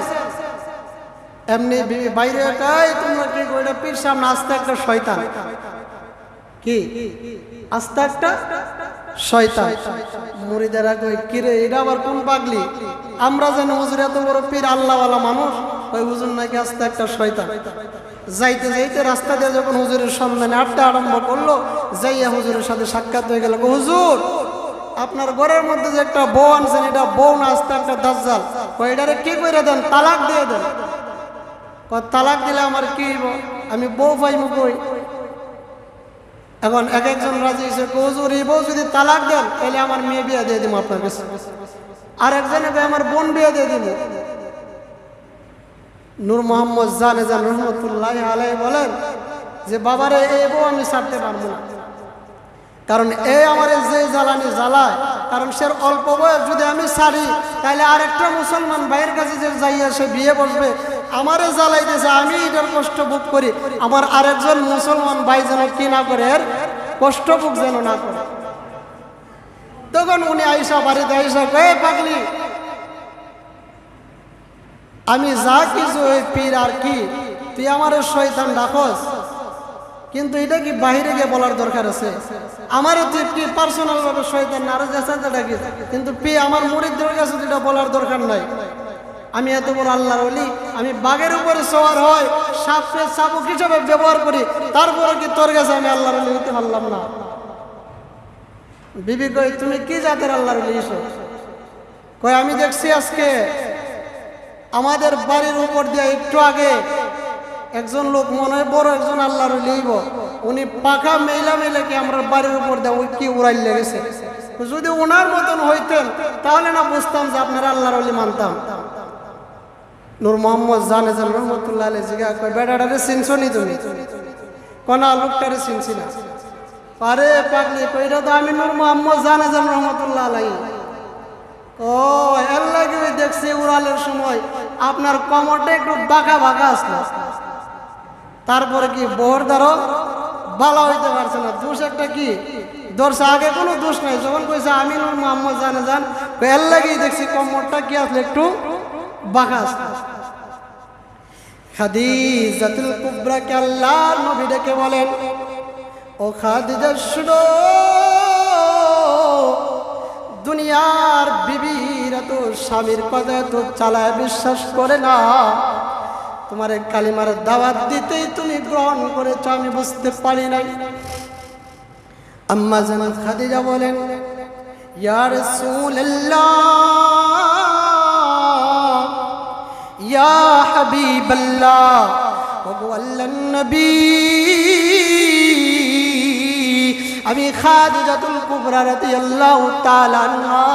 এমনি বিবি বাইরে কই তোমরা কি কইরা? পীর সাহেব না, আস্তে একটা শয়তান। কি আস্তে একটা শয়তান। মুরিদেরা কই কি রে, এটা আবার কোন পাগলি? আমরা জানি হুজুর এত বড় পীর আল্লাহওয়ালা মানুষ, ওই হুজুর নাকি আস্তে একটা শয়তান। যাইতে যাইতে রাস্তা দিয়ে যখন হুজুরের সন্ধানে আড্ডা আরম্ভ করলো, যাইয়া হুজুরের সাথে সাক্ষাৎ হয়ে গেল। হুজুর আপনার ঘরের মধ্যে যে একটা বউ আনছেন, এটা বউ না, আস্তে একটা দাজ্জাল। এটারে কি করে দেন? তালাক দিয়ে দেন। তালাক দিলে আমার কি, আমি বউ পাইমু কই? এখন এক একজন রাজি হয়েছে, হুজুর এই বউ যদি তালাক দেন তাহলে আমার মেয়ে বিয়ে দিয়ে দিব আপনার কাছে। আর একজনে আমার বোন বিয়ে দিয়ে দিব। নূর মোহাম্মদ জানেজান রহমতুল্লাহ আলাইহি বলেন যে বাবারে এই বউ আমি ছাড়তে পারবো না, কারণ এই আমার যে জ্বালানি জ্বালায়, কারণ সে অল্প বয়স, যদি আমি ছাড়ি তাহলে আরেকটা মুসলমান ভাইয়ের কাছে যে যাইয়া সে বিয়ে বসবে, আমারে জ্বালাইতেছে, আমি এটার কষ্ট ভোগ করি, আমার আরেকজন মুসলমান ভাই যেন কি না করে, এর কষ্ট ভোগ যেন না করে। তখন উনি আইসা বাড়িতে আইসা কয়ে, পাগলি আমি যা কিছু ওই পীর আর কি, তুই আমার শয়তান ডাকস, কিন্তু এটা কি বাহিরে গিয়ে বলার দরকার আছে? আমারও তুই কি পার্সোনাল ভাবে শয়তান না, আরো যেতে ডাকি, কিন্তু পি আমার মুরিদদের কাছে এটা বলার দরকার নাই। আমি এত বড় আল্লাহর ওলি, আমি বাঘের উপরে সওয়ার হয়, সাপে চাবুক হিসাবে ব্যবহার করি, তারপরে কি তোর কাছে আমি আল্লাহর ওলি হইতে পারলাম না? বিবি কই তুমি কি জাতের আল্লাহর ওলি? কই আমি দেখছি আজকে আমাদের বাড়ির উপর দিয়ে একটু আগে একজন লোক, মনে হয় বড় একজন আল্লাহর ওলি, উনি পাখা মেলা মেলে কি আমরা বাড়ির উপর দিয়ে ওই কি উড়াই লেগেছে। যদি ওনার মতন হইতেন তাহলে না বুঝতাম যে আপনারা আল্লাহর ওলি মানতাম। নূর মোহাম্মদ জানেজান রহমতুল্লাহ আলাইহি জিজ্ঞা কই বেটাটারে চিনছো নি তুমি? কোনা লোকটারে চিনছি না। আরে পাগলি কইরা তো আমি নূর মোহাম্মদ জানেজান রহমতুল্লাহ আলাইহি। ও এর লাগে দেখছি উড়ালের সময় আপনার কমরটা একটু বাঁকা বাঁকা আসলো, তারপরে কি বহর দ্বারও ভালো হইতে পারছে না, দোষ একটা কি দর্শা আগে কোনো দোষ নাই, যখন কইছে আমিনুল মোহাম্মদ জানে যান এর লাগেই দেখছি কোমরটা কি আসলে একটু বাঁকা আছে। খাদিজাতুল কুবরাকে আল্লাহর নবী ডেকে বলেন, ও খাদিজা শুনো, দুনিয়ার বিবিরা তো স্বামীর কথা তো চালায় বিশ্বাস করে না, তোমার কালিমার দাওয়াত দিতেই তুমি গ্রহণ করেছ, আমি বুঝতে পারি নাই। আম্মা জান খাদিজা বলেন, ইয়া রাসূলুল্লাহ, ইয়া হাবিবাল্লাহ, ওগো আল্লাহর নবী, আমি খাদিজাতুল কুবরা রাদিয়াল্লাহু তাআলা আনহা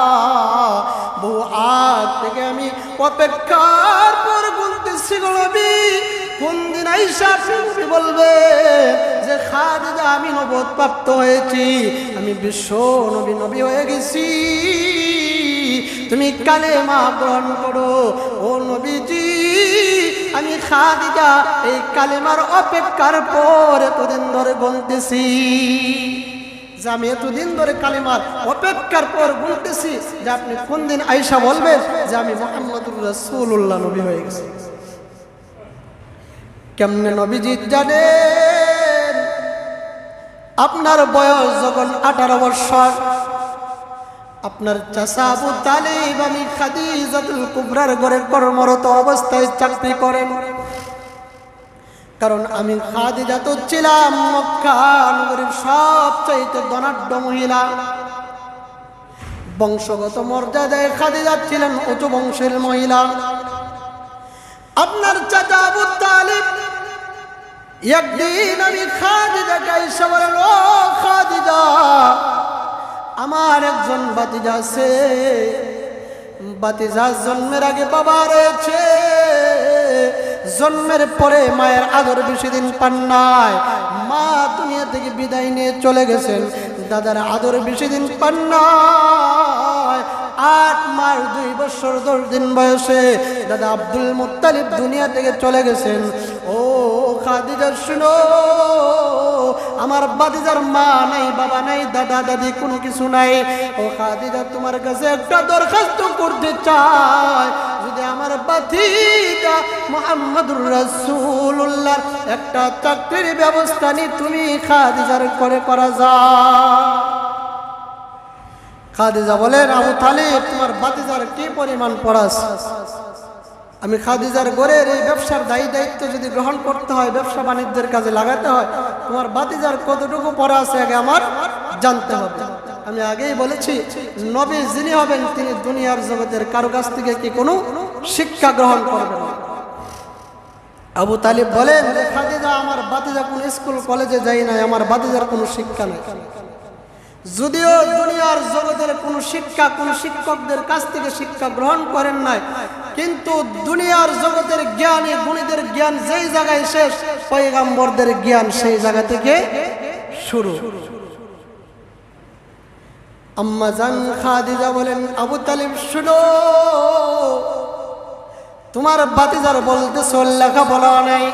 বহু আগ থেকে আমি অপেক্ষার পর বলতেছি গো নবী, কোন দিন আয়েশা নবী বলবে যে খাদিজা আমি নবুয়ত প্রাপ্ত হয়েছি, আমি বিশ্ব নবী হয়ে গেছি, তুমি কালেমা গ্রহণ করো। ও নবীজি, আমি খাদিজা এই কালেমার অপেক্ষার পর এতদিন ধরে বলতেছি, যে আমি এতদিন ধরে কালেমার অপেক্ষার পর বলতেছি যে আপনি কোন দিন আয়েশা বলবেন যে আমি মুহাম্মদুর রাসূলুল্লাহ নবী হয়ে গেছি। কেমনে নবীজি জানেন? আপনার বয়স যখন 18 বছর, আপনার চাচা আবু তালিব আমি খাদিজাতুল কুবরার ঘরে কর্মরত অবস্থায় চাকরি করেন, কারণ আমি খাদিজা তো ছিলাম মক্কা নগরীর সবচাইতে ধনাঢ্য মহিলা, বংশগত মর্যাদায় খাদিজা ছিলেন উঁচু বংশের মহিলা। আপনার চাচা আবু তালিব একদিন আমি খাদিজাকে এসে বলেন, ও খাদিজা, আমার একজন ভাতিজা আছে, ভাতিজার জন্মের আগে বাবা রয়েছে, জন্মের পরে মায়ের আদর বেশি দিন পান নাই, মা দুনিয়া থেকে বিদায় নিয়ে চলে গেছেন, দাদার আদর বেশি দিন পান নাই, 8 মাস 2 বছর 10 দিন বয়সে দাদা আব্দুল মুত্তালিব দুনিয়া থেকে চলে গেছেন। ও খাদিজা শুনো, আমার ভাতিজার মা নাই, বাবা নাই, দাদা দাদি কোনো কিছু নাই। ও খাদিজা, তোমার কাছে একটা দরখাস্ত করতে চাই, যদি আমার ভাতিজা মুহাম্মদুর রাসূলুল্লাহ একটা চাকরির ব্যবস্থা নি তুমি খাদিজার করে করা যায়। খাদিজা বলেন, আবু তালিব, তোমার ভাতিজার কি পরিমাণ পড়াস, আমি খাদিজার ঘরের এই ব্যবসার দায়িত্ব যদি গ্রহণ করতে হয়, ব্যবসা বাণিজ্যের কাজে লাগাতে হয়, তোমার ভাতিজার কতটুকু পড়া আছে আগে আমার জানতে হবে। আমি আগেই বলেছি, নবী যিনি হবেন তিনি দুনিয়ার জগতের কারো কাছ থেকে কি কোনো শিক্ষা গ্রহণ করবেন না। আবু তালিব বলেন, খাদিজা, আমার ভাতিজা কোন স্কুল কলেজে যাই নাই, আমার ভাতিজার কোনো শিক্ষা নাই, যদিও দুনিয়ার জগতের কোনো শিক্ষা কোন শিক্ষকদের কাছ থেকে শিক্ষা গ্রহণ করেন নাই, কিন্তু দুনিয়ার জগতের জ্ঞানী গুণীদের জ্ঞান যেই জায়গায় শেষ, পয়গম্বরদের জ্ঞান সেই জায়গা থেকে শুরু। আম্মা জান খাদিজা বলেন, আবু তালিব শুনো, তোমার ভাতিজার বলতেছো লেখাপড়া নাই,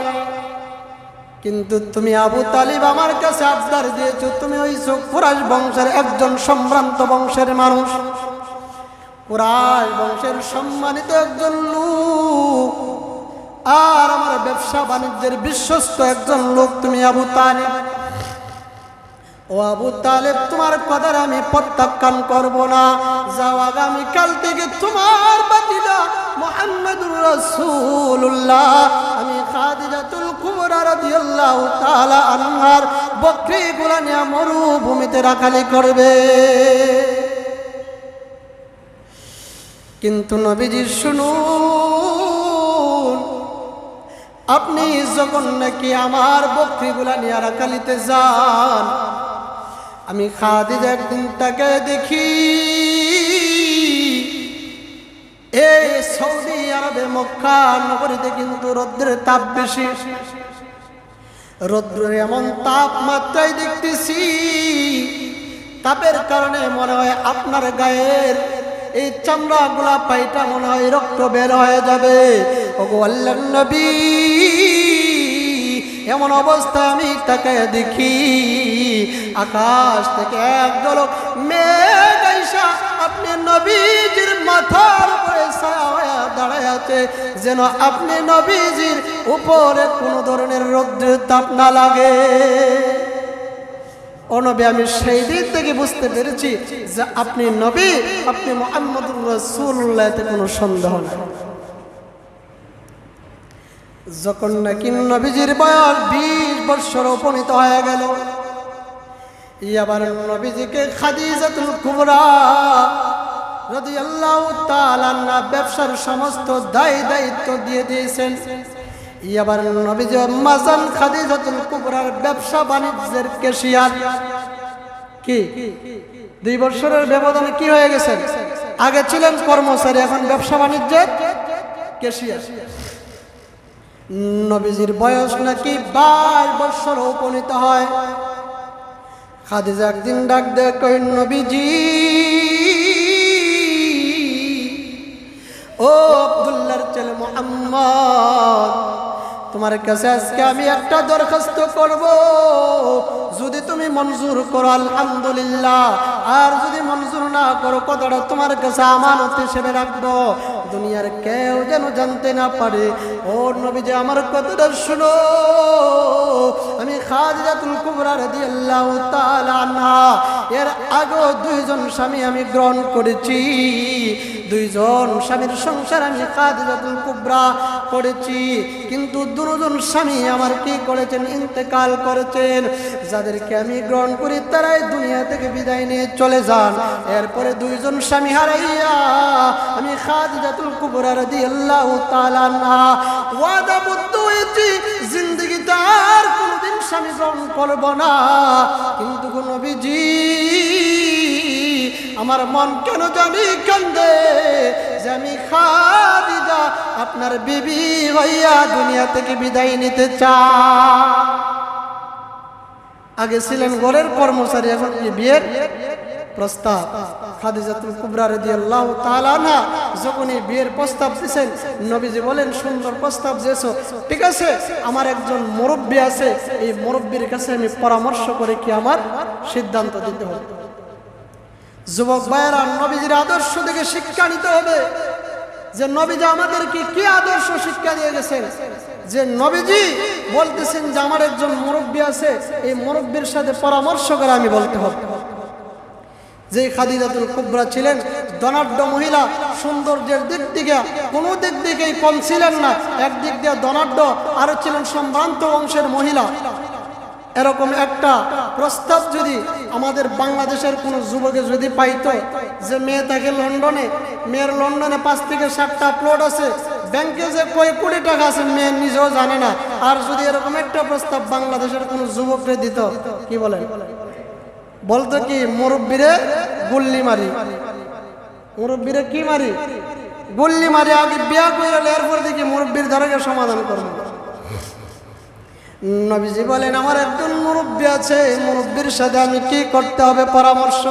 কিন্তু তুমি আবু তালিব আমার কাছে আবদার দিয়েছো, তুমি হইছো কুরাইশ বংশের একজন সম্ভ্রান্ত বংশের মানুষ, কুরাইশ বংশের সম্মানিত একজন লোক, আর আমার ব্যবসা বাণিজ্যের বিশ্বস্ত একজন লোক তুমি আবু তালিব। ও আবু তালিব, তোমার কথার আমি প্রত্যাখ্যান করব না, যাও আগামীকাল থেকে তোমার ভাতিজা মুহাম্মদুর রাসূলুল্লাহ আমি খাদিজাতুল কুবরা রাদিয়াল্লাহু তাআলা আনহার বকরিগুলো নিয়ে মরুভূমিতে রাখালি করবে। কিন্তু নবীজি শুনুন, আপনি যখন নাকি আমার বকরিগুলা নিয়ে রাখালিতে যান, আমি খাদিজা একদিন তাকে দেখি, এই সৌদি আরবে মক্কা নগরীতে কিন্তু রৌদ্রের তাপ বেশি, রৌদ্রের এমন তাপমাত্রায় দেখতেছি, তাপের কারণে মনে হয় আপনার গায়ের এই চামড়া গুলা পাইটা মনে হয় রক্ত বের হয়ে যাবে। ওগো আল্লাহর নবী, এমন অবস্থায় আমি তাকায় দেখি আকাশ থেকে এক ঝলক মেঘ আইসা আপনি নবীজির মাথার উপরে ছায়া হয়ে দাঁড়ায় আছে, যেন আপনি নবীজির উপরে কোনো ধরনের রৌদ্রের তাপ না লাগে। ও নবী, আমি সেই দিন থেকে বুঝতে পেরেছি যে আপনি নবী, আপনি মুহাম্মদুর রাসূলুল্লাহ, এতে কোনো সন্দেহ নেই। যখন নাকি নবীজির বয়স 20 বছর উপনীত হয়ে গেল, এবার নবীজিকে খাদিজাতুল কুবরা রাদিয়াল্লাহু তাআলা আনহা ব্যবসার সমস্ত দায়িত্ব দিয়ে দিয়েছেন। এবার নবীজি আম্মাজান খাদিজাতুল কুবরার ব্যবসা বাণিজ্যের ক্যাশিয়ার। কি 2 বছরের ব্যবধানে কি হয়ে গেছেন? আগে ছিলেন কর্মচারী, এখন ব্যবসা বাণিজ্যের ক্যাশিয়ার। নবীজির বয়স নাকি 22 বছর উপনীত হয়। খাদিজা একদিন ডাক দেয়, কই নবীজি, ও আব্দুল্লাহর ছেলে মুহাম্মদ, তোমার কাছে আজকে আমি একটা দরখাস্ত করব, যদি তুমি মঞ্জুর করো আলহামদুলিল্লাহ, আর যদি মঞ্জুর না করো কথাটা তোমার কাছে আমানত হিসেবে রাখবো, দুনিয়ার কেউ যেন জানতে না পারে। ও নবীজি, আমার কথাটা শুনো। আমি খাদিজাতুল কুবরা রাদিয়াল্লাহু তাআলা আনহা এর আগে 2 জন স্বামী আমি গ্রহণ করেছি। 2 জন স্বামীর সংসার আমি খাদিজাতুল কুবরা করেছি, কিন্তু 2 জন স্বামী আমার কি করেছেন? ইন্তেকাল করেছেন। যাদেরকে আমি গ্রহণ করি তারাই দুনিয়া থেকে বিদায় নিয়ে চলে যান। এরপরে 2 জন স্বামী হারাইয়া আমি খাদিজাতুল কুবরা রাদিয়াল্লাহু তাআলা আনহা ওয়াদাবদ্ধ হয়েছি, জিন্দেগিতে আর কোনোদিন স্বামী গ্রহণ করব না। কিন্তু নবীজি, আমার মন কেন জানি কান্দে যে আমি খাদিজা আপনার বিবি হইয়া দুনিয়া থেকে বিদায় নিতে চাই। আগে ছিলেন ঘরের কর্মচারী, এখন কি বিয়ের প্রস্তাব। খাদিজাতুল কুবরা রাদিয়াল্লাহু তাআলা আনহা যখনই বিয়ের প্রস্তাব দিয়েছেন, নবীজি বলেন, সুন্দর প্রস্তাব দিয়েছো, ঠিক আছে, আমার একজন মুরব্বী আছে, এই মুরব্বীর কাছে আমি পরামর্শ করে কি আমার সিদ্ধান্ত দিতে হবে। যুবক ভাইয়েরা, নবীজির আদর্শ থেকে শিক্ষা নিতে হবে যে নবীজি আমাদেরকে কি আদর্শ শিক্ষা দিয়ে গেছেন। যে নবীজি বলতেছেন যে আমার একজন মুরব্বী আছে, এই মুরব্বীর সাথে পরামর্শ করে আমি বলতে হবে। যে খাদিজাতুল কুবরা ছিলেন ধনাঢ্য মহিলা, সৌন্দর্যের দিক থেকে কোনো দিক থেকেই কম ছিলেন না, একদিক দিয়ে ধনাঢ্য, আরো ছিলেন সম্ভ্রান্ত বংশের মহিলা। এরকম একটা প্রস্তাব যদি আমাদের বাংলাদেশের কোনো যুবকে যদি পাইতো, যে মেয়ে থাকে লন্ডনে, মেয়ের লন্ডনে 5 থেকে 7টা প্লট আছে, ব্যাংকে যে কয় কোটি টাকা আছে মেয়ে নিজেও জানে না, আর যদি এরকম একটা প্রস্তাব বাংলাদেশের কোনো যুবককে দিত, কি বলেন? বলতো কি, মুরব্বিরে গুল্লি মারি। মুরব্বিরে কি মারি? গুল্লি মারি। আগে বিয়া করে এরপর দেখি মুরব্বির ধারকে সমাধান করবো। নবীজি বলেন, আমার একজন মুরব্বী আছে, মুরব্বীর সাথে আমি কি করতে হবে পরামর্শ।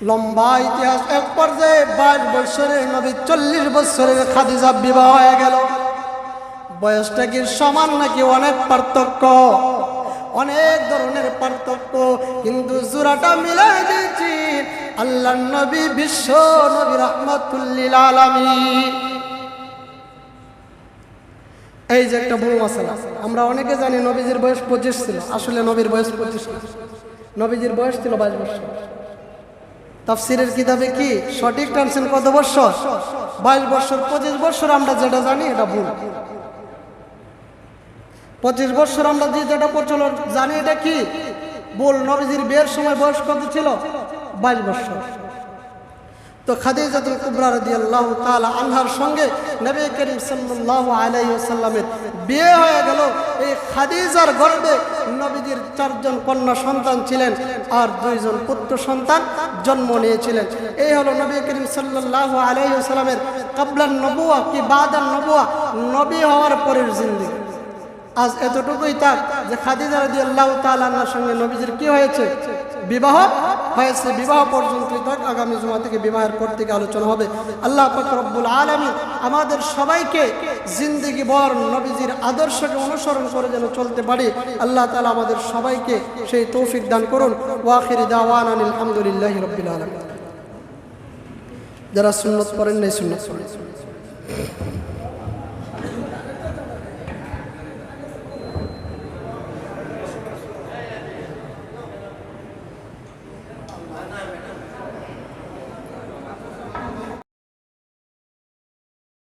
লম্বা ইতিহাস। এক পর্যায়ে 22 বছরে নবী 40 বছরে খাদিজা বিবাহ হয়ে গেল। বয়সটা কি সমান নাকি অনেক পার্থক্য? অনেক ধরনের পার্থক্য, কিন্তু জোড়াটা মিলাই দিয়েছি আল্লাহর নবী, বিশ্ব নবী রাহমাতুল লিল আলামিন। এই যে একটা বড় মাসালা, আমরা অনেকে জানি নবীজির বয়স 25 ছিল, আসলে নবীর বয়স 25 না, নবীজির বয়স ছিল 22 বছর। তাফসীরের কিতাবে কি সঠিক টানছেন কত বছর? 22 বছর। 25 বছর আমরা যেটা জানি এটা ভুল। 25 বছর আমরা যেটা প্রচলন জানি এটা কি ভুল। নবীজির বিয়ের সময় বয়স কত ছিল? 22 বছর। তো খাদিজাতুল কুবরা রাদিয়াল্লাহু তাআলা আনহার সঙ্গে নবী করিম সাল্লাল্লাহু আলাইহি ওয়াসাল্লামের বিয়ে হয়ে গেল। এই খাদিজার গর্ভে নবীজির 4 জন কন্যা সন্তান ছিলেন আর 2 জন পুত্র সন্তান জন্ম নিয়েছিলেন। এই হলো নবী করিম সাল্লাল্লাহু আলাইহি ওয়াসাল্লামের ক্বাবলান নবুয়া কি বাদান নবুয়া, নবী হওয়ার পরের জিন্দেগি। আজ এতটুকুই থাক যে খাদিজা রাদিয়াল্লাহু তাআলা আনহার সঙ্গে নবীজির কি হয়েছে? বিবাহ হয়েছে বিবাহ পর্যন্তই থাক, আগামী জুমা থেকে বিবাহের পর থেকে আলোচনা হবে। আল্লাহ পাক রব্বুল আলামিন আমাদের সবাইকে জিন্দেগি ভর নবীজির আদর্শকে অনুসরণ করে যেন চলতে পারি, আল্লাহ তাআলা আমাদের সবাইকে সেই তৌফিক দান করুন। ওয়া আখিরু দাওয়ানা আলহামদুলিল্লাহি রাব্বিল আলামিন। যারা সুন্নত পড়েন নাই সুন্নত পড়েন।